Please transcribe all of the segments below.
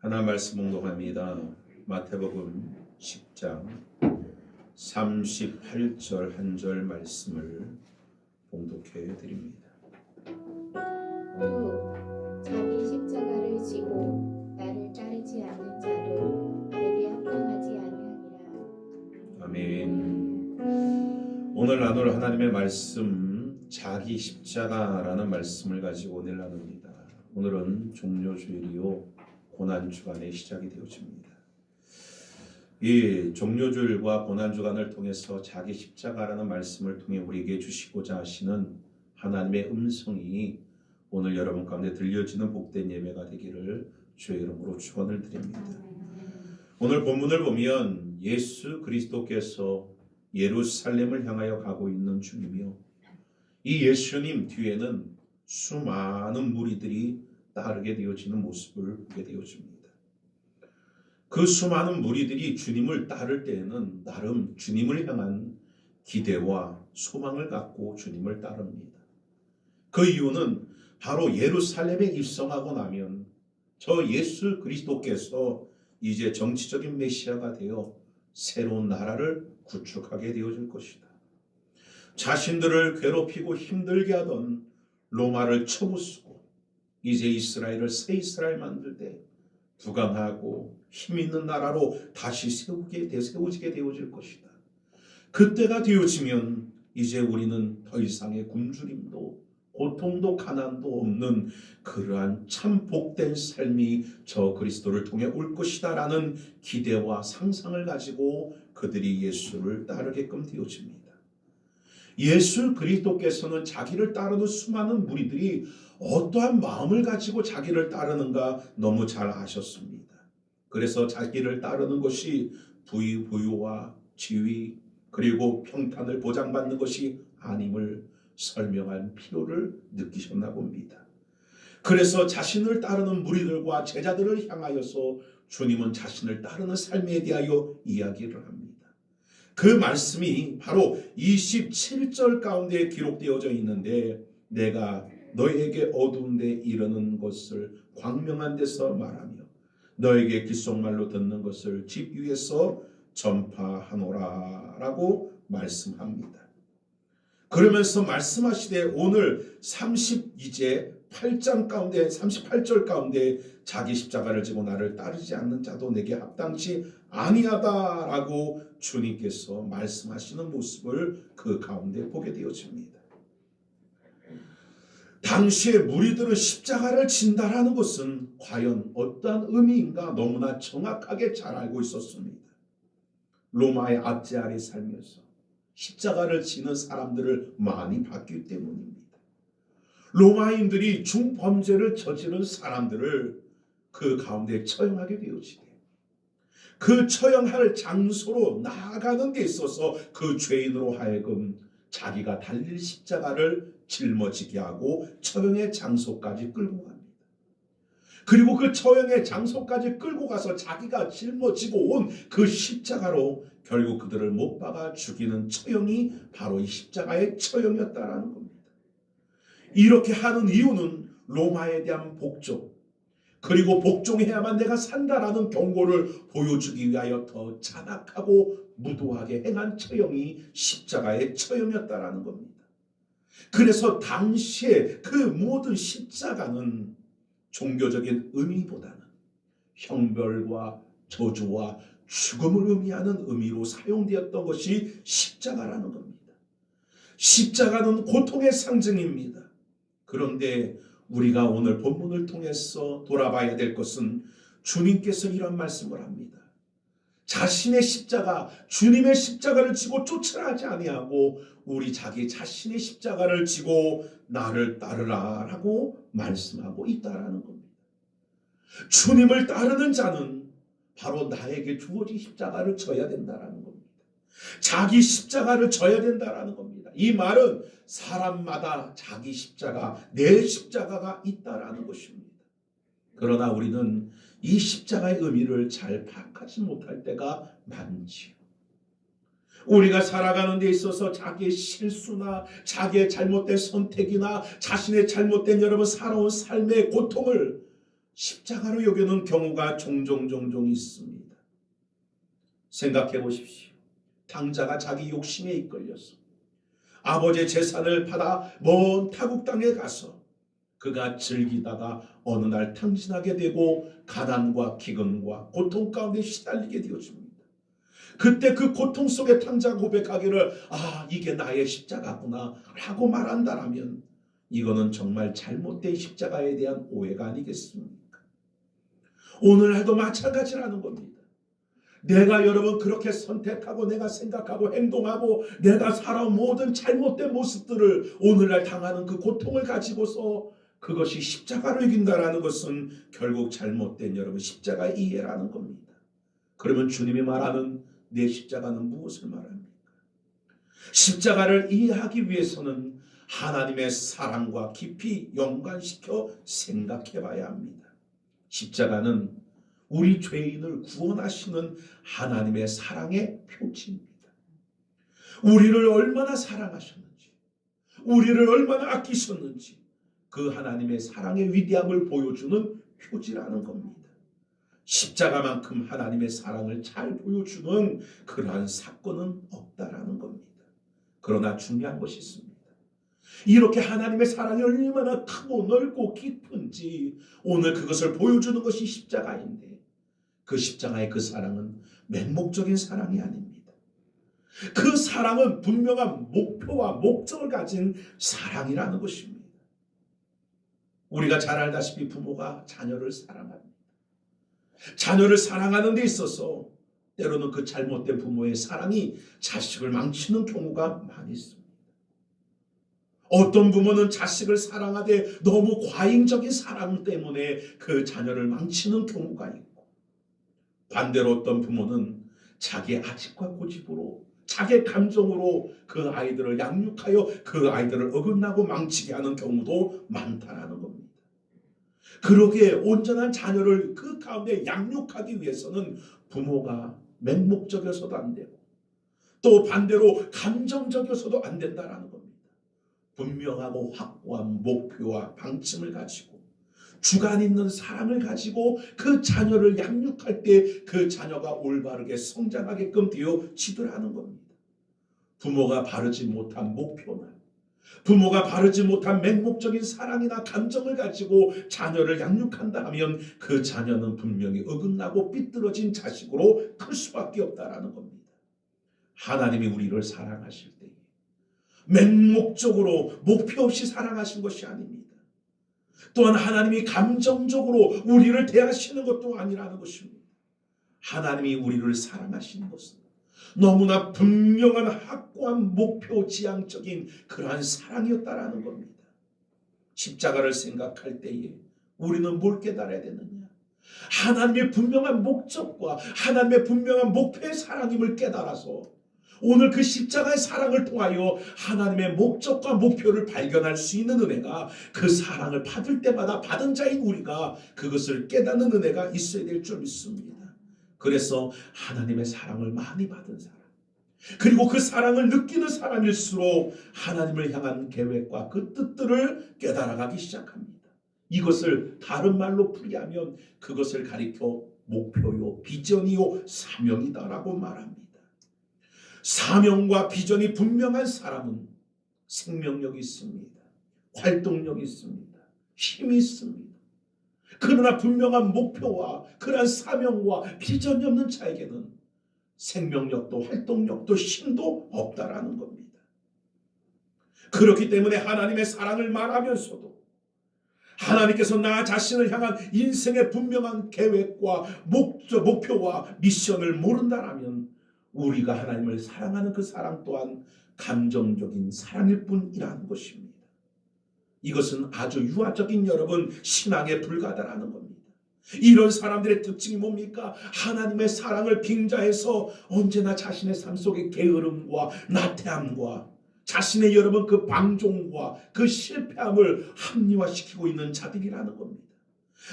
하나 말씀 봉독합니다. 마태복음 10장 38절 한 절 말씀을 봉독해 드립니다. 또 자기 십자가를 지고 나를 따르지 않는 자도 내게 합당하지 아니하니라. 아멘. 오늘 나눌 하나님의 말씀, 자기 십자가라는 말씀을 가지고 오늘 나눕니다. 오늘은 종료주일이요 고난주간의 시작이 되어집니다. 이 종료주일과 고난주간을 통해서 자기 십자가라는 말씀을 통해 우리에게 주시고자 하시는 하나님의 음성이 오늘 여러분 가운데 들려지는 복된 예배가 되기를 주의 이름으로 축원을 드립니다. 오늘 본문을 보면 예수 그리스도께서 예루살렘을 향하여 가고 있는 중이며 이 예수님 뒤에는 수많은 무리들이 따르게 되어지는 모습을 보게 되어집니다. 그 수많은 무리들이 주님을 따를 때에는 나름 주님을 향한 기대와 소망을 갖고 주님을 따릅니다. 그 이유는 바로 예루살렘에 입성하고 나면 저 예수 그리스도께서 이제 정치적인 메시아가 되어 새로운 나라를 구축하게 되어질 것이다. 자신들을 괴롭히고 힘들게 하던 로마를 쳐부수고 이제 이스라엘을 새 이스라엘 만들 때 부강하고 힘 있는 나라로 다시 세워지게 되어질 것이다. 그때가 되어지면 이제 우리는 더 이상의 굶주림도 고통도 가난도 없는 그러한 참 복된 삶이 저 그리스도를 통해 올 것이다 라는 기대와 상상을 가지고 그들이 예수를 따르게끔 되어집니다. 예수 그리스도께서는 자기를 따르는 수많은 무리들이 어떠한 마음을 가지고 자기를 따르는가 너무 잘 아셨습니다. 그래서 자기를 따르는 것이 부유와 지위 그리고 평탄을 보장받는 것이 아님을 설명할 필요를 느끼셨나 봅니다. 그래서 자신을 따르는 무리들과 제자들을 향하여서 주님은 자신을 따르는 삶에 대하여 이야기를 합니다. 그 말씀이 바로 27절 가운데 기록되어져 있는데 내가 너에게 어두운 데 이르는 것을 광명한 데서 말하며 너에게 귓속말로 듣는 것을 집 위에서 전파하노라 라고 말씀합니다. 그러면서 말씀하시되 오늘 38절 가운데 자기 십자가를 지고 나를 따르지 않는 자도 내게 합당치 아니하다라고 주님께서 말씀하시는 모습을 그 가운데 보게 되어집니다. 당시에 무리들은 십자가를 진다라는 것은 과연 어떠한 의미인가 너무나 정확하게 잘 알고 있었습니다. 로마의 압제 아래 살면서 십자가를 지는 사람들을 많이 봤기 때문입니다. 로마인들이 중범죄를 저지른 사람들을 그 가운데 처형하게 되어지게 그 처형할 장소로 나아가는 데 있어서 그 죄인으로 하여금 자기가 달릴 십자가를 짊어지게 하고 처형의 장소까지 끌고 갑니다. 그리고 그 처형의 장소까지 끌고 가서 자기가 짊어지고 온 그 십자가로 결국 그들을 못 박아 죽이는 처형이 바로 이 십자가의 처형이었다라는 겁니다. 이렇게 하는 이유는 로마에 대한 복종 그리고 복종해야만 내가 산다라는 경고를 보여주기 위하여 더 잔악하고 무도하게 행한 처형이 십자가의 처형이었다라는 겁니다. 그래서 당시에 그 모든 십자가는 종교적인 의미보다는 형벌과 저주와 죽음을 의미하는 의미로 사용되었던 것이 십자가라는 겁니다. 십자가는 고통의 상징입니다. 그런데 우리가 오늘 본문을 통해서 돌아봐야 될 것은 주님께서 이런 말씀을 합니다. 자신의 십자가, 주님의 십자가를 지고 쫓으라 하지 아니하고 우리 자기 자신의 십자가를 지고 나를 따르라 라고 말씀하고 있다라는 겁니다. 주님을 따르는 자는 바로 나에게 주어진 십자가를 져야 된다라는 겁니다. 자기 십자가를 져야 된다라는 겁니다. 이 말은 사람마다 자기 십자가, 내 십자가가 있다라는 것입니다. 그러나 우리는 이 십자가의 의미를 잘 파악하지 못할 때가 많지요. 우리가 살아가는 데 있어서 자기의 실수나 자기의 잘못된 선택이나 자신의 잘못된 여러분 살아온 삶의 고통을 십자가로 여기는 경우가 종종 있습니다. 생각해 보십시오. 당자가 자기 욕심에 이끌려서 아버지의 재산을 받아 먼 타국 땅에 가서 그가 즐기다가 어느 날 탕진하게 되고 가난과 기근과 고통 가운데 시달리게 되어집니다. 그때 그 고통 속에 탕자가 고백하기를 이게 나의 십자가구나 라고 말한다라면 이거는 정말 잘못된 십자가에 대한 오해가 아니겠습니까? 오늘날도 마찬가지라는 겁니다. 내가 여러분 그렇게 선택하고 내가 생각하고 행동하고 내가 살아온 모든 잘못된 모습들을 오늘날 당하는 그 고통을 가지고서 그것이 십자가로 이긴다라는 것은 결국 잘못된 여러분 십자가 이해라는 겁니다. 그러면 주님이 말하는 내 십자가는 무엇을 말합니까? 십자가를 이해하기 위해서는 하나님의 사랑과 깊이 연관시켜 생각해 봐야 합니다. 십자가는 우리 죄인을 구원하시는 하나님의 사랑의 표지입니다. 우리를 얼마나 사랑하셨는지, 우리를 얼마나 아끼셨는지 그 하나님의 사랑의 위대함을 보여주는 표지라는 겁니다. 십자가만큼 하나님의 사랑을 잘 보여주는 그러한 사건은 없다라는 겁니다. 그러나 중요한 것이 있습니다. 이렇게 하나님의 사랑이 얼마나 크고 넓고 깊은지 오늘 그것을 보여주는 것이 십자가인데 그 십자가의 그 사랑은 맹목적인 사랑이 아닙니다. 그 사랑은 분명한 목표와 목적을 가진 사랑이라는 것입니다. 우리가 잘 알다시피 부모가 자녀를 사랑합니다. 자녀를 사랑하는 데 있어서 때로는 그 잘못된 부모의 사랑이 자식을 망치는 경우가 많이 있습니다. 어떤 부모는 자식을 사랑하되 너무 과잉적인 사랑 때문에 그 자녀를 망치는 경우가 있고, 반대로 어떤 부모는 자기 아집과 고집으로 자기 감정으로 그 아이들을 양육하여 그 아이들을 어긋나고 망치게 하는 경우도 많다라는 겁니다. 그러기에 온전한 자녀를 그 가운데 양육하기 위해서는 부모가 맹목적이어서도 안 되고 또 반대로 감정적이어서도 안 된다라는 겁니다. 분명하고 확고한 목표와 방침을 가지고 주관 있는 사랑을 가지고 그 자녀를 양육할 때 그 자녀가 올바르게 성장하게끔 되어지도록 하는 겁니다. 부모가 바르지 못한 목표나 부모가 바르지 못한 맹목적인 사랑이나 감정을 가지고 자녀를 양육한다 하면 그 자녀는 분명히 어긋나고 삐뚤어진 자식으로 클 수밖에 없다라는 겁니다. 하나님이 우리를 사랑하실 때 맹목적으로 목표 없이 사랑하신 것이 아닙니다. 또한 하나님이 감정적으로 우리를 대하시는 것도 아니라는 것입니다. 하나님이 우리를 사랑하시는 것은 너무나 분명한 확고한 목표 지향적인 그러한 사랑이었다라는 겁니다. 십자가를 생각할 때에 우리는 뭘 깨달아야 되느냐? 하나님의 분명한 목적과 하나님의 분명한 목표의 사랑임을 깨달아서 오늘 그 십자가의 사랑을 통하여 하나님의 목적과 목표를 발견할 수 있는 은혜가 그 사랑을 받을 때마다 받은 자인 우리가 그것을 깨닫는 은혜가 있어야 될 줄 믿습니다. 그래서 하나님의 사랑을 많이 받은 사람 그리고 그 사랑을 느끼는 사람일수록 하나님을 향한 계획과 그 뜻들을 깨달아가기 시작합니다. 이것을 다른 말로 풀이하면 그것을 가리켜 목표요 비전이요 사명이다라고 말합니다. 사명과 비전이 분명한 사람은 생명력이 있습니다. 활동력이 있습니다. 힘이 있습니다. 그러나 분명한 목표와 그러한 사명과 비전이 없는 자에게는 생명력도 활동력도 힘도 없다라는 겁니다. 그렇기 때문에 하나님의 사랑을 말하면서도 하나님께서 나 자신을 향한 인생의 분명한 계획과 목표와 미션을 모른다라면 우리가 하나님을 사랑하는 그 사랑 또한 감정적인 사랑일 뿐이라는 것입니다. 이것은 아주 유아적인 여러분 신앙에 불과하다라는 겁니다. 이런 사람들의 특징이 뭡니까? 하나님의 사랑을 빙자해서 언제나 자신의 삶 속의 게으름과 나태함과 자신의 여러분 그 방종과 그 실패함을 합리화시키고 있는 자들이라는 겁니다.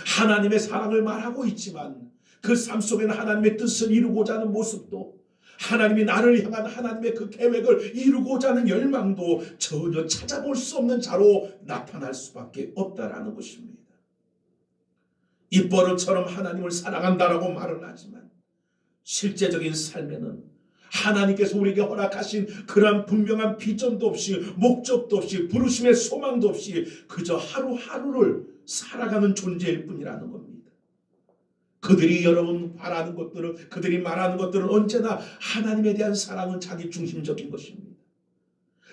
하나님의 사랑을 말하고 있지만 그 삶 속에는 하나님의 뜻을 이루고자 하는 모습도 하나님이 나를 향한 하나님의 그 계획을 이루고자 하는 열망도 전혀 찾아볼 수 없는 자로 나타날 수밖에 없다라는 것입니다. 입버릇처럼 하나님을 사랑한다라고 말은 하지만 실제적인 삶에는 하나님께서 우리에게 허락하신 그러한 분명한 비전도 없이 목적도 없이 부르심의 소망도 없이 그저 하루하루를 살아가는 존재일 뿐이라는 겁니다. 그들이 여러분 바라는 것들은, 그들이 말하는 것들은 언제나 하나님에 대한 사랑은 자기 중심적인 것입니다.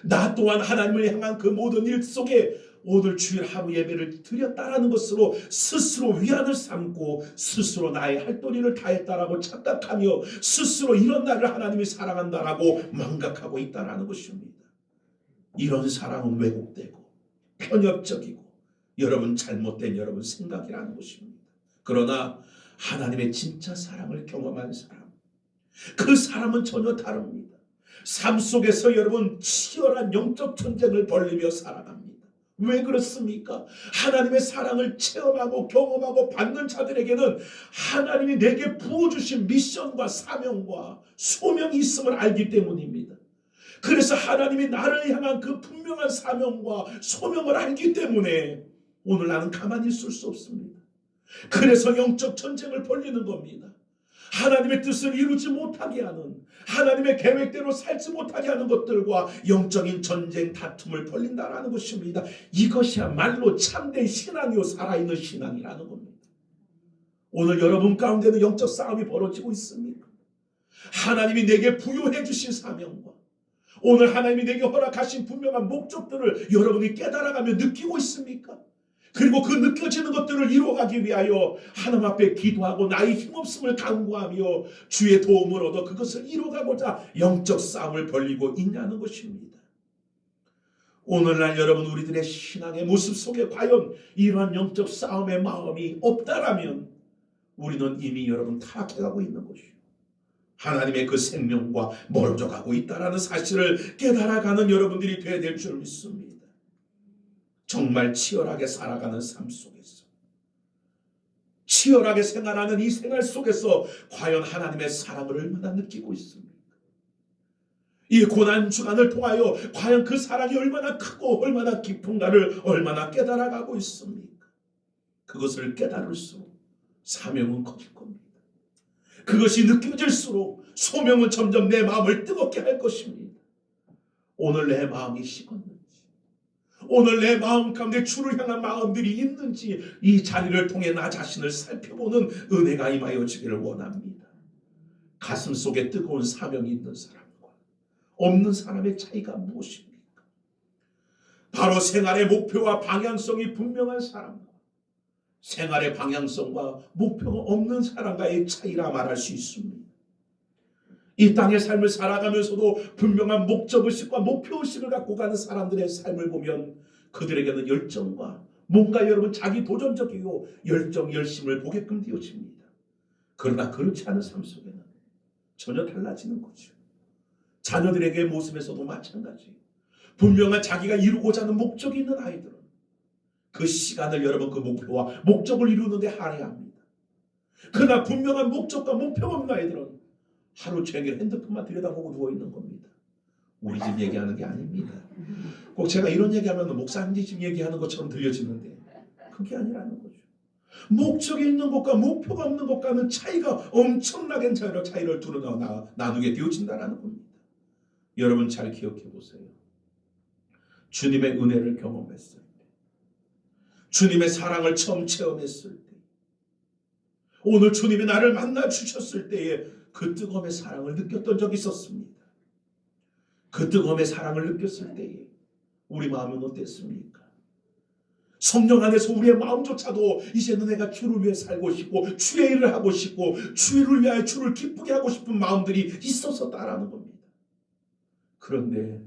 나 또한 하나님을 향한 그 모든 일 속에 오늘 주일 하루 예배를 드렸다라는 것으로 스스로 위안을 삼고 스스로 나의 할 도리를 다했다라고 착각하며 스스로 이런 나를 하나님이 사랑한다라고 망각하고 있다라는 것입니다. 이런 사랑은 왜곡되고 편협적이고 여러분 잘못된 여러분 생각이라는 것입니다. 그러나 하나님의 진짜 사랑을 경험한 사람, 그 사람은 전혀 다릅니다. 삶 속에서 여러분 치열한 영적 전쟁을 벌이며 살아갑니다. 왜 그렇습니까? 하나님의 사랑을 체험하고 경험하고 받는 자들에게는 하나님이 내게 부어주신 미션과 사명과 소명이 있음을 알기 때문입니다. 그래서 하나님이 나를 향한 그 분명한 사명과 소명을 알기 때문에 오늘 나는 가만히 있을 수 없습니다. 그래서 영적 전쟁을 벌이는 겁니다. 하나님의 뜻을 이루지 못하게 하는, 하나님의 계획대로 살지 못하게 하는 것들과 영적인 전쟁 다툼을 벌린다라는 것입니다. 이것이야말로 참된 신앙이요 살아있는 신앙이라는 겁니다. 오늘 여러분 가운데는 영적 싸움이 벌어지고 있습니까? 하나님이 내게 부여해 주신 사명과 오늘 하나님이 내게 허락하신 분명한 목적들을 여러분이 깨달아가며 느끼고 있습니까? 그리고 그 느껴지는 것들을 이루어가기 위하여 하나님 앞에 기도하고 나의 힘없음을 간구하며 주의 도움을 얻어 그것을 이루어가고자 영적 싸움을 벌이고 있냐는 것입니다. 오늘날 여러분 우리들의 신앙의 모습 속에 과연 이러한 영적 싸움의 마음이 없다라면 우리는 이미 여러분 타락해가고 있는 것이요, 하나님의 그 생명과 멀어져가고 있다라는 사실을 깨달아가는 여러분들이 되어야 될 줄 믿습니다. 정말 치열하게 살아가는 삶 속에서, 치열하게 생활하는 이 생활 속에서 과연 하나님의 사랑을 얼마나 느끼고 있습니까? 이 고난 주간을 통하여 과연 그 사랑이 얼마나 크고 얼마나 깊은가를 얼마나 깨달아가고 있습니까? 그것을 깨달을수록 사명은 커질 겁니다. 그것이 느껴질수록 소명은 점점 내 마음을 뜨겁게 할 것입니다. 오늘 내 마음이 식었는지, 오늘 내 마음 가운데 주를 향한 마음들이 있는지 이 자리를 통해 나 자신을 살펴보는 은혜가 임하여 주기를 원합니다. 가슴 속에 뜨거운 사명이 있는 사람과 없는 사람의 차이가 무엇입니까? 바로 생활의 목표와 방향성이 분명한 사람과 생활의 방향성과 목표가 없는 사람과의 차이라 말할 수 있습니다. 이 땅의 삶을 살아가면서도 분명한 목적의식과 목표의식을 갖고 가는 사람들의 삶을 보면 그들에게는 열정과 뭔가 여러분 자기 도전적이고 열심을 보게끔 되어집니다. 그러나 그렇지 않은 삶 속에는 전혀 달라지는 거죠. 자녀들에게 모습에서도 마찬가지. 분명한 자기가 이루고자 하는 목적이 있는 아이들은 그 시간을 여러분 그 목표와 목적을 이루는 데 할애합니다. 그러나 분명한 목적과 목표가 없는 아이들은 하루 종일 핸드폰만 들여다보고 누워있는 겁니다. 우리 집 얘기하는 게 아닙니다. 꼭 제가 이런 얘기하면 목사님 집 얘기하는 것처럼 들려지는데 그게 아니라는 거죠. 목적이 있는 것과 목표가 없는 것과는 차이가 엄청나게 차이를 나누게 되어진다는 겁니다. 여러분 잘 기억해 보세요. 주님의 은혜를 경험했을 때, 주님의 사랑을 처음 체험했을 때, 오늘 주님이 나를 만나 주셨을 때에 그 뜨거움의 사랑을 느꼈던 적이 있었습니다. 그 뜨거움의 사랑을 느꼈을 때에 우리 마음은 어땠습니까? 성령 안에서 우리의 마음조차도 이제는 내가 주를 위해 살고 싶고 주의 일을 하고 싶고 주를 위하여 주를 기쁘게 하고 싶은 마음들이 있었다라는 겁니다. 그런데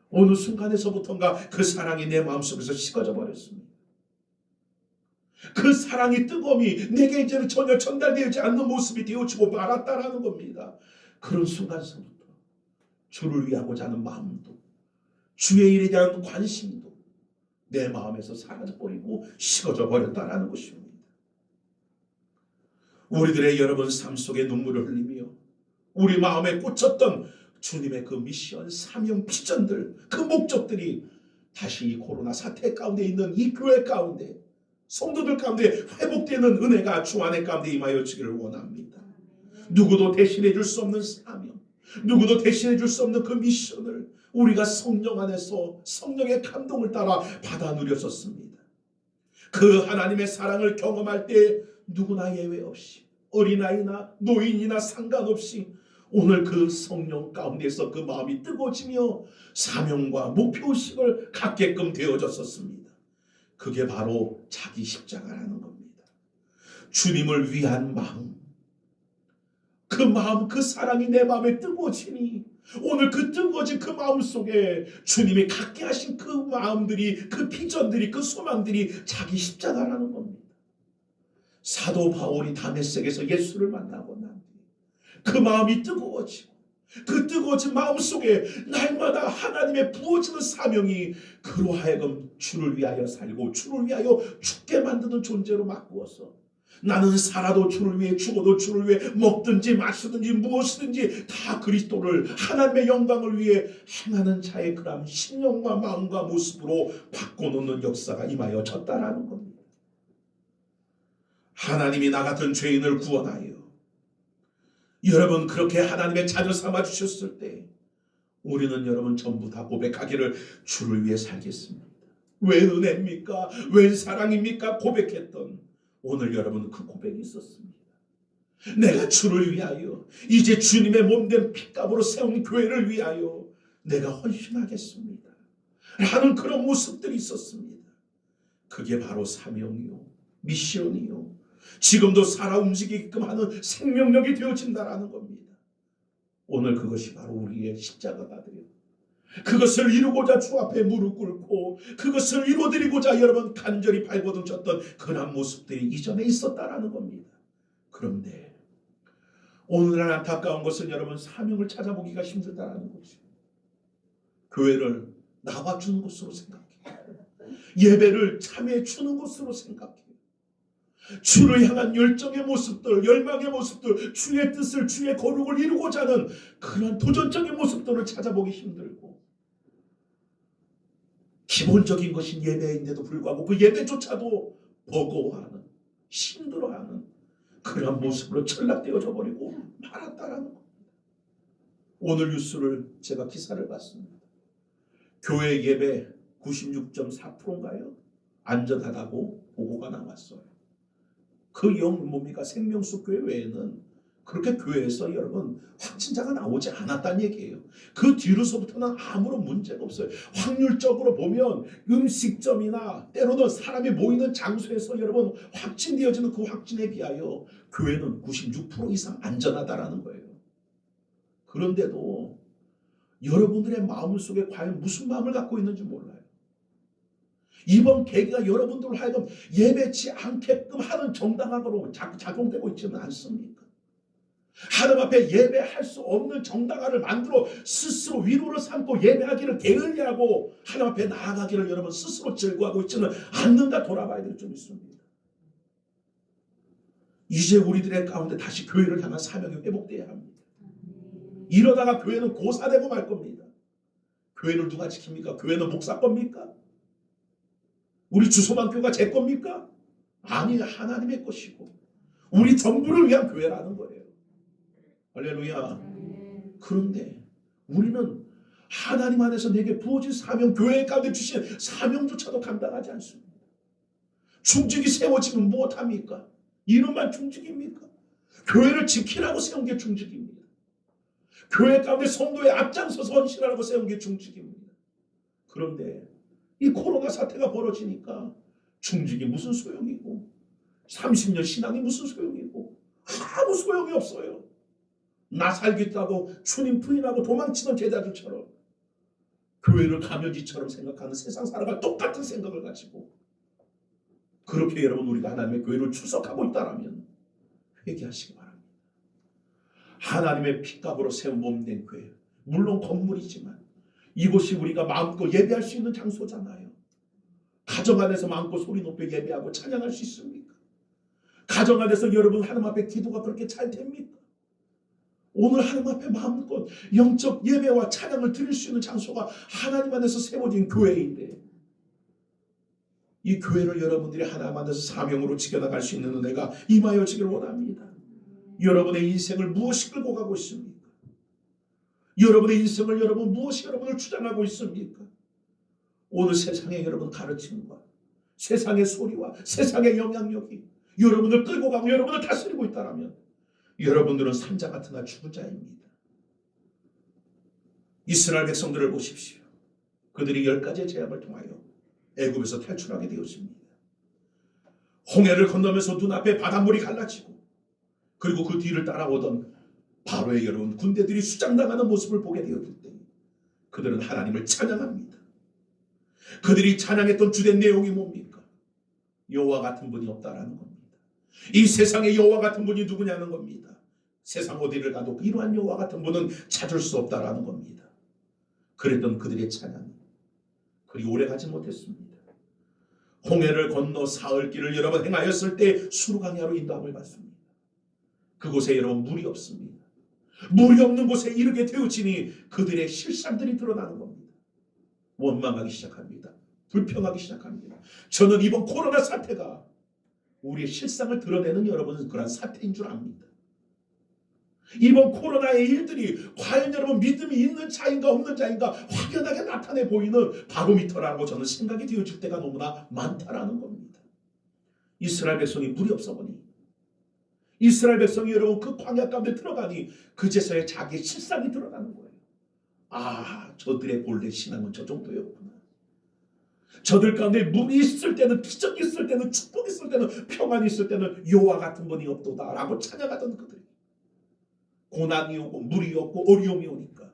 어느 순간에서부터인가 그 사랑이 내 마음속에서 식어져 버렸습니다. 그 사랑의 뜨거움이 내게 이제는 전혀 전달되지 않는 모습이 되어지고 말았다라는 겁니다. 그런 순간서부터 주를 위하고자 하는 마음도 주의 일에 대한 관심도 내 마음에서 사라져버리고 식어져 버렸다라는 것입니다. 우리들의 여러분 삶 속에 눈물을 흘리며 우리 마음에 꽂혔던 주님의 그 미션, 사명, 비전들, 그 목적들이 다시 이 코로나 사태 가운데 있는 이 교회 가운데 성도들 가운데 회복되는 은혜가 주 안에 가운데 임하여 주기를 원합니다. 누구도 대신해 줄 수 없는 사명, 누구도 대신해 줄 수 없는 그 미션을 우리가 성령 안에서 성령의 감동을 따라 받아 누렸었습니다. 그 하나님의 사랑을 경험할 때 누구나 예외 없이 어린아이나 노인이나 상관없이 오늘 그 성령 가운데서 그 마음이 뜨거워지며 사명과 목표의식을 갖게끔 되어졌었습니다. 그게 바로 자기 십자가라는 겁니다. 주님을 위한 마음, 그 마음, 그 사랑이 내 마음에 뜨거워지니 오늘 그 뜨거워진 그 마음 속에 주님이 갖게 하신 그 마음들이, 그 비전들이, 그 소망들이 자기 십자가라는 겁니다. 사도 바울이 다메섹에서 예수를 만나고 난 뒤에 그 마음이 뜨거워지고 그 뜨거워진 마음 속에 날마다 하나님의 부어지는 사명이 그로 하여금 주를 위하여 살고 주를 위하여 죽게 만드는 존재로 바꾸어서 나는 살아도 주를 위해 죽어도 주를 위해 먹든지 마시든지 무엇이든지 다 그리스도를 하나님의 영광을 위해 행하는 자의 그런 신령과 마음과 모습으로 바꿔놓는 역사가 임하여 졌다라는 겁니다. 하나님이 나 같은 죄인을 구원하여 여러분 그렇게 하나님의 자녀 삼아 주셨을 때 우리는 여러분 전부 다 고백하기를 주를 위해 살겠습니다. 왜 은혜입니까? 왜 사랑입니까? 고백했던 오늘 여러분 그 고백이 있었습니다. 내가 주를 위하여 이제 주님의 몸된 핏값으로 세운 교회를 위하여 내가 헌신하겠습니다 라는 그런 모습들이 있었습니다. 그게 바로 사명이요 미션이요 지금도 살아 움직이게끔 하는 생명력이 되어진다라는 겁니다. 오늘 그것이 바로 우리의 십자가가 되어 그것을 이루고자 주 앞에 무릎 꿇고 그것을 이루어드리고자 여러분 간절히 발버둥 쳤던 그런 모습들이 이전에 있었다라는 겁니다. 그런데 오늘날 안타까운 것은 여러분 사명을 찾아보기가 힘들다라는 거죠. 교회를 나와주는 곳으로 생각해요. 예배를 참여해 주는 곳으로 생각해요. 주를 향한 열정의 모습들, 열망의 모습들, 주의 뜻을, 주의 거룩을 이루고자 하는 그런 도전적인 모습들을 찾아보기 힘들고 기본적인 것인 예배인데도 불구하고 그 예배조차도 버거워하는, 힘들어하는 그런 모습으로 전락되어져 버리고 말았다라는 겁니다. 오늘 뉴스를 제가 기사를 봤습니다. 교회 예배 96.4%인가요? 안전하다고 보고가 나왔어요. 그 뭡니까? 생명수 교회 외에는 그렇게 교회에서 여러분 확진자가 나오지 않았다는 얘기예요. 그 뒤로서부터는 아무런 문제가 없어요. 확률적으로 보면 음식점이나 때로는 사람이 모이는 장소에서 여러분 확진되어지는 그 확진에 비하여 교회는 96% 이상 안전하다라는 거예요. 그런데도 여러분들의 마음 속에 과연 무슨 마음을 갖고 있는지 몰라요. 이번 계기가 여러분들을 하여금 예배치 않게끔 하는 정당화로 작용되고 있지는 않습니까? 하나님 앞에 예배할 수 없는 정당화를 만들어 스스로 위로를 삼고 예배하기를 게을리하고 하나님 앞에 나아가기를 여러분 스스로 즐거워하고 있지는 않는가 돌아봐야 될 점 있습니다. 이제 우리들의 가운데 다시 교회를 향한 사명이 회복되어야 합니다. 이러다가 교회는 고사되고 말 겁니다. 교회를 누가 지킵니까? 교회는 목사 겁니까? 우리 주소만교가 제 겁니까? 아니, 하나님의 것이고 우리 전부를 위한 교회라는 거예요. 할렐루야. 그런데 우리는 하나님 안에서 내게 부어진 사명, 교회 가운데 주신 사명조차도 감당하지 않습니다. 중직이 세워지면 무엇합니까? 이름만 중직입니까? 교회를 지키라고 세운 게 중직입니다. 교회 가운데 성도의 앞장서서 헌신하라고 세운 게 중직입니다. 그런데 이 코로나 사태가 벌어지니까 중직이 무슨 소용이고 30년 신앙이 무슨 소용이고 아무 소용이 없어요. 나 살겠다고 주님 부인하고 도망치는 제자들처럼 교회를 가면지처럼 생각하는 세상 사람과 똑같은 생각을 가지고 그렇게 여러분 우리가 하나님의 교회를 출석하고 있다면 회개하시기 바랍니다. 하나님의 핏값으로 세운 몸된 교회, 물론 건물이지만 이곳이 우리가 마음껏 예배할 수 있는 장소잖아요. 가정 안에서 마음껏 소리 높여 예배하고 찬양할 수 있습니까? 가정 안에서 여러분 하나님 앞에 기도가 그렇게 잘 됩니까? 오늘 하나님 앞에 마음껏 영적 예배와 찬양을 드릴 수 있는 장소가 하나님 안에서 세워진 교회인데 이 교회를 여러분들이 하나 만나서 사명으로 지켜나갈 수 있는 은혜가 임하여지길 원합니다. 여러분의 인생을 무엇이 끌고 가고 있습니까? 여러분의 인생을 무엇이 여러분을 주장하고 있습니까? 오늘 세상의 여러분 가르침과 세상의 소리와 세상의 영향력이 여러분을 끌고 가고 여러분을 다스리고 있다면 여러분들은 산자 같으나 죽은 자입니다. 이스라엘 백성들을 보십시오. 그들이 10가지의 재앙을 통하여 애굽에서 탈출하게 되었습니다. 홍해를 건너면서 눈앞에 바닷물이 갈라지고 그리고 그 뒤를 따라오던 바로의 여러분 군대들이 수장당하는 모습을 보게 되었을 때 그들은 하나님을 찬양합니다. 그들이 찬양했던 주된 내용이 뭡니까? 여호와 같은 분이 없다라는 겁니다. 이 세상에 여호와 같은 분이 누구냐는 겁니다. 세상 어디를 가도 이러한 여호와 같은 분은 찾을 수 없다라는 겁니다. 그랬던 그들의 찬양이 그리 오래가지 못했습니다. 홍해를 건너 사흘길을 여러분 행하였을 때 수르강야로 인도함을 받습니다. 그곳에 여러분 물이 없습니다. 물이 없는 곳에 이르게 되어지니 그들의 실상들이 드러나는 겁니다. 원망하기 시작합니다. 불평하기 시작합니다. 저는 이번 코로나 사태가 우리의 실상을 드러내는 여러분은 그런 사태인 줄 압니다. 이번 코로나의 일들이 과연 여러분 믿음이 있는 자인가 없는 자인가 확연하게 나타내 보이는 바로미터라고 저는 생각이 되어질 때가 너무나 많다라는 겁니다. 이스라엘 백성이 물이 없어 보니 이스라엘 백성이 여러분 그 광야 가운데 들어가니 그제서야 자기의 실상이 드러나는 거예요. 아, 저들의 본래 신앙은 저 정도였구나. 저들 가운데 물이 있을 때는 기적이 있을 때는 축복이 있을 때는 평안이 있을 때는 여호와 같은 분이 없도다 라고 찬양하던 그들이 고난이 오고 물이 없고 어려움이 오니까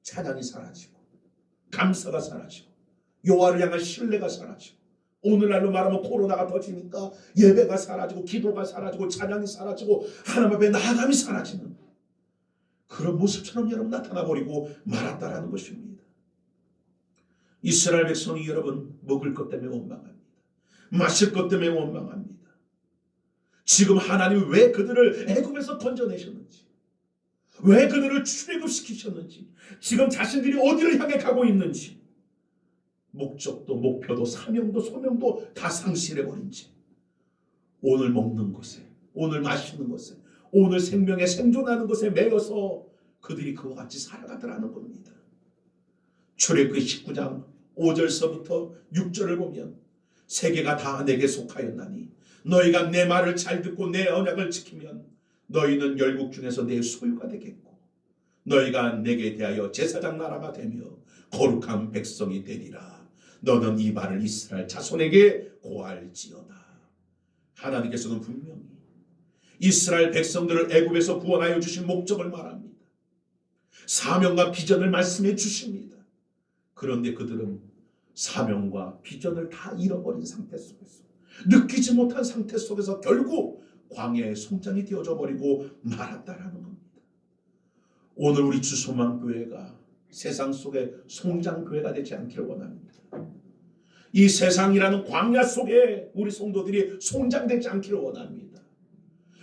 찬양이 사라지고 감사가 사라지고 여호와를 향한 신뢰가 사라지고 오늘날로 말하면 코로나가 터지니까 예배가 사라지고 기도가 사라지고 찬양이 사라지고 하나님 앞에 나아감이 사라지는 그런 모습처럼 여러분 나타나버리고 말았다라는 것입니다. 이스라엘 백성이 여러분 먹을 것 때문에 원망합니다. 마실 것 때문에 원망합니다. 지금 하나님이 왜 그들을 애굽에서 건져내셨는지 왜 그들을 출애굽시키셨는지 지금 자신들이 어디를 향해 가고 있는지 목적도 목표도 사명도 소명도 다 상실해버린 채 오늘 먹는 것에 오늘 마시는 것에 오늘 생명에 생존하는 것에 매여서 그들이 그와 같이 살아가더라는 겁니다. 출애굽기 19장 5절서부터 6절을 보면 세계가 다 내게 속하였나니 너희가 내 말을 잘 듣고 내 언약을 지키면 너희는 열국 중에서 내 소유가 되겠고 너희가 내게 대하여 제사장 나라가 되며 거룩한 백성이 되리라. 너는 이 말을 이스라엘 자손에게 고할지어다. 하나님께서는 분명히 이스라엘 백성들을 애굽에서 구원하여 주신 목적을 말합니다. 사명과 비전을 말씀해 주십니다. 그런데 그들은 사명과 비전을 다 잃어버린 상태 속에서 느끼지 못한 상태 속에서 결국 광야의 송장이 되어져 버리고 말았다라는 겁니다. 오늘 우리 주소망교회가 세상 속에 송장교회가 되지 않기를 원합니다. 이 세상이라는 광야 속에 우리 성도들이 송장되지 않기를 원합니다.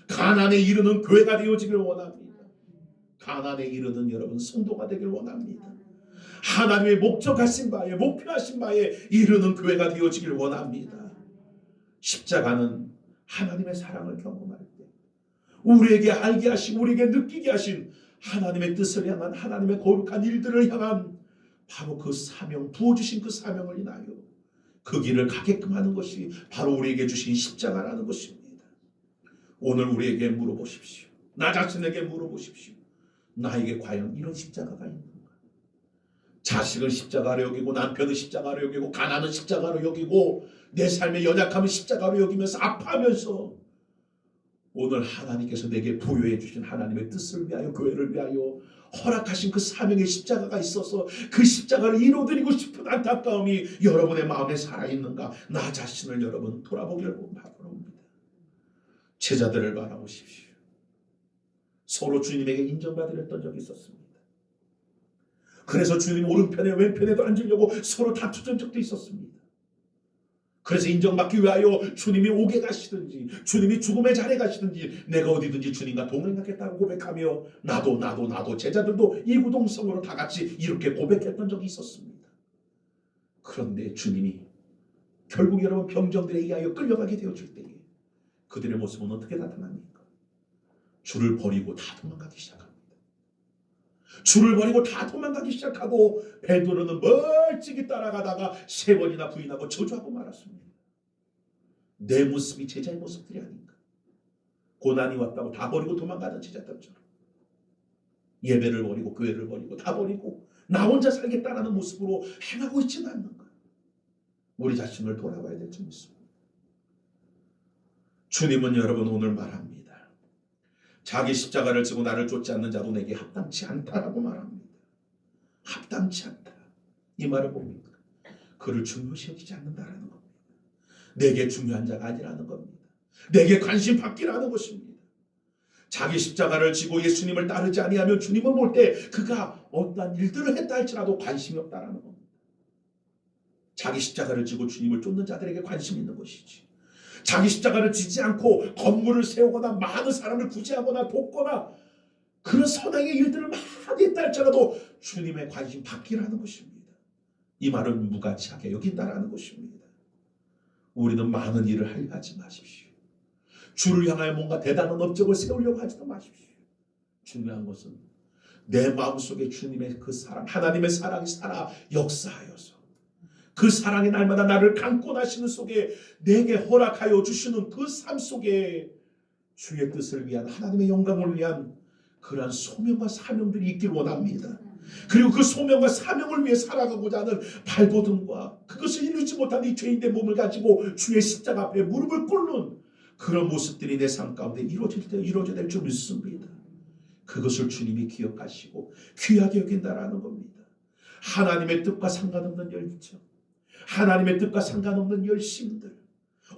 가나안에 이르는 교회가 되어지기를 원합니다. 가나안에 이르는 여러분 성도가 되기를 원합니다. 하나님의 목적하신 바에 목표하신 바에 이르는 교회가 되어지기를 원합니다. 십자가는 하나님의 사랑을 경험할 때 우리에게 알게 하시고 우리에게 느끼게 하신 하나님의 뜻을 향한 하나님의 거룩한 일들을 향한 바로 그 사명 부어주신 그 사명을 인하여 그 길을 가게끔 하는 것이 바로 우리에게 주신 십자가라는 것입니다. 오늘 우리에게 물어보십시오. 나 자신에게 물어보십시오. 나에게 과연 이런 십자가가 있는가? 자식은 십자가로 여기고 남편은 십자가로 여기고 가난은 십자가로 여기고 내 삶의 연약함은 십자가로 여기면서 아파하면서 오늘 하나님께서 내게 부여해 주신 하나님의 뜻을 위하여 교회를 위하여 허락하신 그 사명의 십자가가 있어서 그 십자가를 이뤄드리고 싶은 안타까움이 여러분의 마음에 살아있는가? 나 자신을 여러분 돌아보기를 바랍니다. 제자들을 바라보십시오. 서로 주님에게 인정받으렸던 적이 있었습니다. 그래서 주님 오른편에 왼편에도 앉으려고 서로 다투던 적도 있었습니다. 그래서 인정받기 위하여 주님이 옥에 가시든지 주님이 죽음의 자리에 가시든지 내가 어디든지 주님과 동행하겠다고 고백하며 나도 제자들도 이구동성으로 다 같이 이렇게 고백했던 적이 있었습니다. 그런데 주님이 결국 여러분 병정들에 의하여 끌려가게 되어질 때에 그들의 모습은 어떻게 나타납니까? 주를 버리고 다 도망가기 시작합니다. 주를 버리고 다 도망가기 시작하고 베드로는 멀찍이 따라가다가 3번이나 부인하고 저주하고 말았습니다. 내 모습이 제자의 모습들이 아닌가. 고난이 왔다고 다 버리고 도망가는 제자들처럼 예배를 버리고 교회를 버리고 다 버리고 나 혼자 살겠다라는 모습으로 행하고 있지는 않는가. 우리 자신을 돌아봐야 될 점이 있습니다. 주님은 여러분 오늘 말합니다. 자기 십자가를 지고 나를 쫓지 않는 자도 내게 합당치 않다라고 말합니다. 합당치 않다. 이 말을 봅니까? 그를 중요시 여기지 않는다라는 겁니다. 내게 중요한 자가 아니라는 겁니다. 내게 관심 받기라는 것입니다. 자기 십자가를 지고 예수님을 따르지 아니하면 주님을 볼 때 그가 어떠한 일들을 했다 할지라도 관심이 없다라는 겁니다. 자기 십자가를 지고 주님을 쫓는 자들에게 관심이 있는 것이지. 자기 십자가를 지지 않고 건물을 세우거나 많은 사람을 구제하거나 돕거나 그런 선행의 일들을 많이 했다 할지라도 주님의 관심 받기라는 것입니다. 이 말은 무가치하게 여긴다라는 것입니다. 우리는 많은 일을 하려 하지 마십시오. 주를 향하여 뭔가 대단한 업적을 세우려고 하지도 마십시오. 중요한 것은 내 마음속에 주님의 그 사랑, 하나님의 사랑이 살아 역사하여서 그 사랑이 날마다 나를 감고 나시는 속에 내게 허락하여 주시는 그 삶 속에 주의 뜻을 위한 하나님의 영광을 위한 그러한 소명과 사명들이 있길 원합니다. 그리고 그 소명과 사명을 위해 살아가고자 하는 발버둥과 그것을 이루지 못한 이 죄인된 몸을 가지고 주의 십자가 앞에 무릎을 꿇는 그런 모습들이 내 삶 가운데 이루어져야 될 줄 믿습니다. 그것을 주님이 기억하시고 귀하게 여긴다라는 겁니다. 하나님의 뜻과 상관없는 열정, 하나님의 뜻과 상관없는 열심들,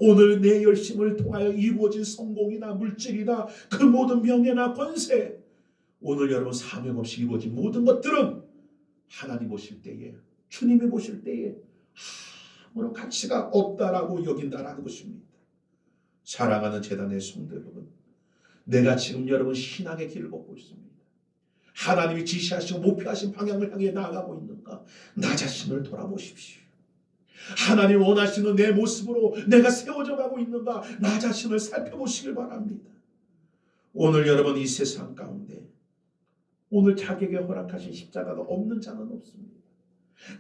오늘 내 열심을 통하여 이루어진 성공이나 물질이나 그 모든 명예나 권세, 오늘 여러분 사명 없이 이루어진 모든 것들은 하나님 보실 때에, 주님이 보실 때에 아무런 가치가 없다라고 여긴다라는 것입니다. 사랑하는 재단의 성도 여러분, 내가 지금 여러분 신앙의 길을 걷고 있습니다. 하나님이 지시하시고 목표하신 방향을 향해 나아가고 있는가? 나 자신을 돌아보십시오. 하나님 원하시는 내 모습으로 내가 세워져 가고 있는가? 나 자신을 살펴보시길 바랍니다. 오늘 여러분 이 세상 가운데 오늘 자기에게 허락하신 십자가가 없는 자는 없습니다.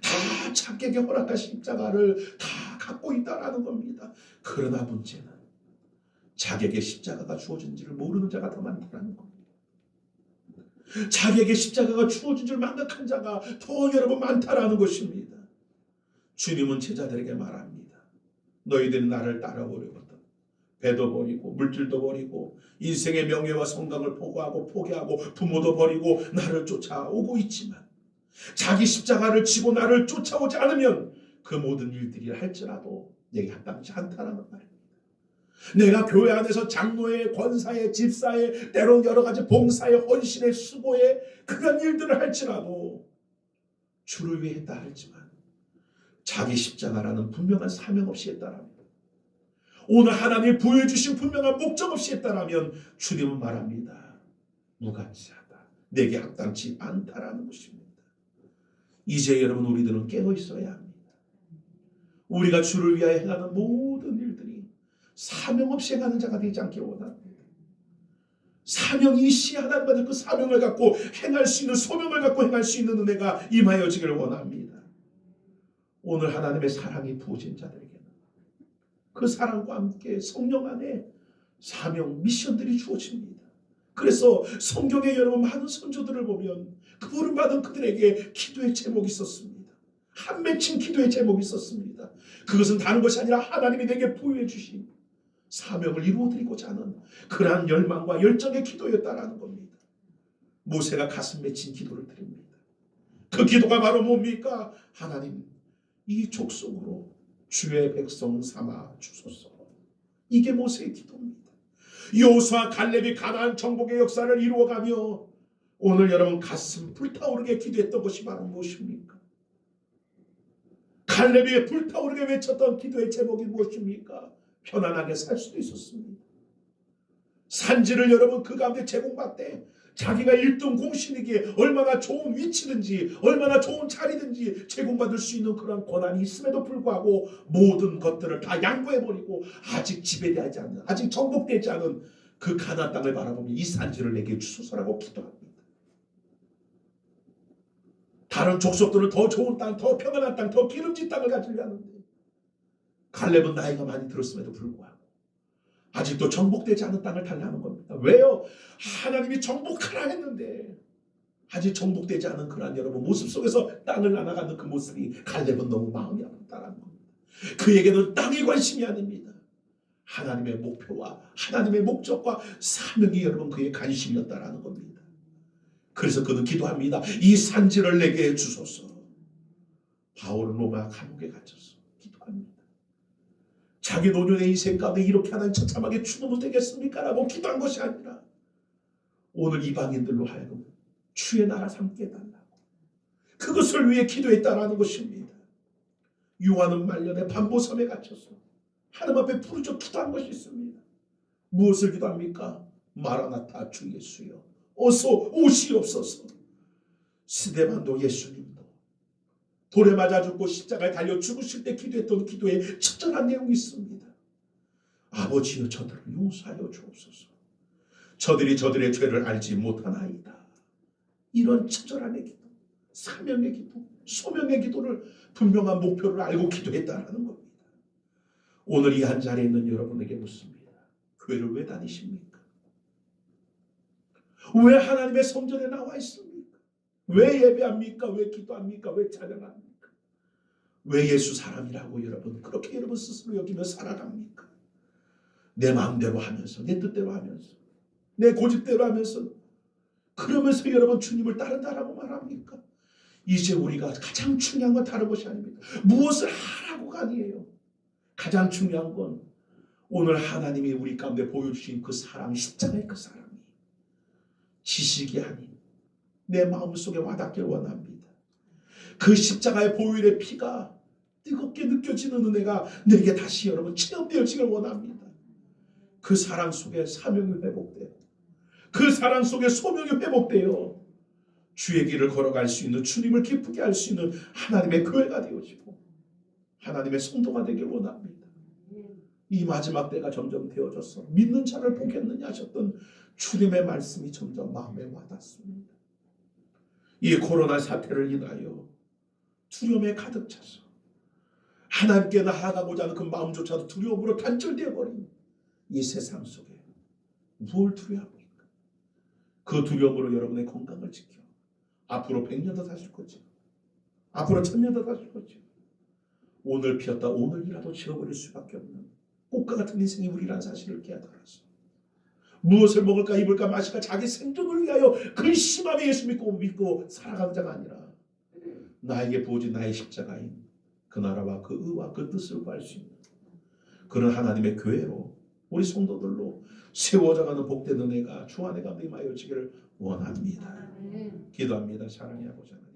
다 자기에게 허락하신 십자가를 다 갖고 있다라는 겁니다. 그러나 문제는 자기에게 십자가가 주어진지를 모르는 자가 더 많다는 겁니다. 자기에게 십자가가 주어진 줄 망각한 자가 더 여러분 많다라는 것입니다. 주님은 제자들에게 말합니다. 너희들이 나를 따라오려거든 배도 버리고 물질도 버리고 인생의 명예와 성공을 포기하고 부모도 버리고 나를 쫓아오고 있지만 자기 십자가를 지고 나를 쫓아오지 않으면 그 모든 일들이 할지라도 내게 합당치 않다라는 말입니다. 내가 교회 안에서 장로의, 권사의, 집사의, 때론 여러 가지 봉사의, 헌신의, 수고의 그런 일들을 할지라도 주를 위해 했다 할지만 자기 십자가라는 분명한 사명 없이 했다라면, 오늘 하나님이 보여주신 분명한 목적 없이 했다라면 주님은 말합니다. 무가치하다. 내게 합당치 않다라는 것입니다. 이제 여러분 우리들은 깨어 있어야 합니다. 우리가 주를 위하여 행하는 모든 일들이 사명 없이 행하는 자가 되지 않길 원합니다. 사명이 시 하나님의 그 사명을 갖고 행할 수 있는, 소명을 갖고 행할 수 있는 은혜가 임하여지기를 원합니다. 오늘 하나님의 사랑이 부어진 자들에게는 그 사랑과 함께 성령 안에 사명, 미션들이 주어집니다. 그래서 성경에 여러분 많은 선조들을 보면 그 부름받은 그들에게 기도의 제목이 있었습니다. 한 맺힌 기도의 제목이 있었습니다. 그것은 다른 것이 아니라 하나님이 내게 부여해 주신 사명을 이루어드리고자 하는 그러한 열망과 열정의 기도였다라는 겁니다. 모세가 가슴 맺힌 기도를 드립니다. 그 기도가 바로 뭡니까? 하나님, 이 족속으로 주의 백성 삼아 주소서. 이게 모세의 기도입니다. 여호수아 갈렙이 가나안 정복의 역사를 이루어가며 오늘 여러분 가슴 불타오르게 기도했던 것이 바로 무엇입니까? 갈렙이 불타오르게 외쳤던 기도의 제목이 무엇입니까? 편안하게 살 수도 있었습니다. 산지를 여러분 그 가운데 제공받되 자기가 1등 공신이기에 얼마나 좋은 위치든지 얼마나 좋은 자리든지 제공받을 수 있는 그런 권한이 있음에도 불구하고 모든 것들을 다 양보해버리고 아직 지배되지 않는, 아직 정복되지 않은 그 가나안 땅을 바라보며 이 산지를 내게 주소서라고 기도합니다. 다른 족속들은 더 좋은 땅, 더 평안한 땅, 더 기름진 땅을 가지려 하는데 갈렙은 나이가 많이 들었음에도 불구하고 아직도 정복되지 않은 땅을 달라는 겁니다. 왜요? 하나님이 정복하라 했는데 아직 정복되지 않은 그러한 여러분 모습 속에서 땅을 나눠가는 그 모습이 갈렙은 너무 마음이 아프다는 겁니다. 그에게는 땅이 관심이 아닙니다. 하나님의 목표와 하나님의 목적과 사명이 여러분 그의 관심이었다라는 겁니다. 그래서 그는 기도합니다. 이 산지를 내게 주소서. 바울은 로마 감옥에 갇혀서 기도합니다. 자기 노년의 인생 가운데 이렇게 하나님 처참하게 죽으면 되겠습니까? 라고 기도한 것이 아니라 오늘 이방인들로 하여금 주의 나라 삼게 해달라고 그것을 위해 기도했다라는 것입니다. 요한은 말년에 반보섬에 갇혀서 하나님 앞에 부르짖어 기도한 것이 있습니다. 무엇을 기도합니까? 마라나타 주 예수여 어서 오시옵소서. 스데반도 예수님도 돌에 맞아 죽고 십자가에 달려 죽으실 때 기도했던 기도에 처절한 내용이 있습니다. 아버지여 저들을 용서하여 주옵소서. 저들이 저들의 죄를 알지 못하나이다. 이런 처절함의 기도, 사명의 기도, 소명의 기도를 분명한 목표를 알고 기도했다는 겁니다. 오늘 이 한 자리에 있는 여러분에게 묻습니다. 교회를 왜 다니십니까? 왜 하나님의 성전에 나와 있습니까? 왜 예배합니까? 왜 기도합니까? 왜 찬양합니까? 왜 예수 사람이라고 여러분 그렇게 여러분 스스로 여기며 살아갑니까? 내 마음대로 하면서, 내 뜻대로 하면서, 내 고집대로 하면서 그러면서 여러분 주님을 따른다라고 말합니까? 이제 우리가 가장 중요한 건 다른 것이 아닙니다. 무엇을 하라고가 아니에요. 가장 중요한 건 오늘 하나님이 우리 가운데 보여주신 그 사랑, 십자가의 그 사랑이 지식이 아닌 내 마음속에 와닿길 원합니다. 그 십자가의 보혈의 피가 뜨겁게 느껴지는 은혜가 내게 다시 여러분 체험되어지길 원합니다. 그 사랑 속에 사명이 회복되어 그 사랑 속에 소명이 회복되어 주의 길을 걸어갈 수 있는 주님을 기쁘게 할 수 있는 하나님의 교회가 되어지고 하나님의 성도가 되길 원합니다. 이 마지막 때가 점점 되어져서 믿는 자를 보겠느냐 하셨던 주님의 말씀이 점점 마음에 와닿습니다. 이 코로나 사태를 인하여 두려움에 가득 차서 하나님께 나아가고자 하는 그 마음조차도 두려움으로 단절되어 버린 이 세상 속에 무엇을 두려워합니까? 그 두려움으로 여러분의 건강을 지켜 앞으로 100년 더 사실 거지, 앞으로 1000년 더 사실 거지. 오늘 피었다 오늘이라도 지워버릴 수밖에 없는 꽃과 같은 인생이 우리라는 사실을 깨달아서 무엇을 먹을까 입을까 마실까 자기 생존을 위하여 근심하며 예수 믿고 살아가는 자가 아니라 나에게 부어진 나의 십자가인 그 나라와 그 의와 그 뜻을 구할 수 있는 그런 하나님의 교회로 우리 성도들로 세워져가는 복된 은혜가 주 안에 가득 임하여 지기를 원합니다. 기도합니다. 사랑의 아버지 하나님.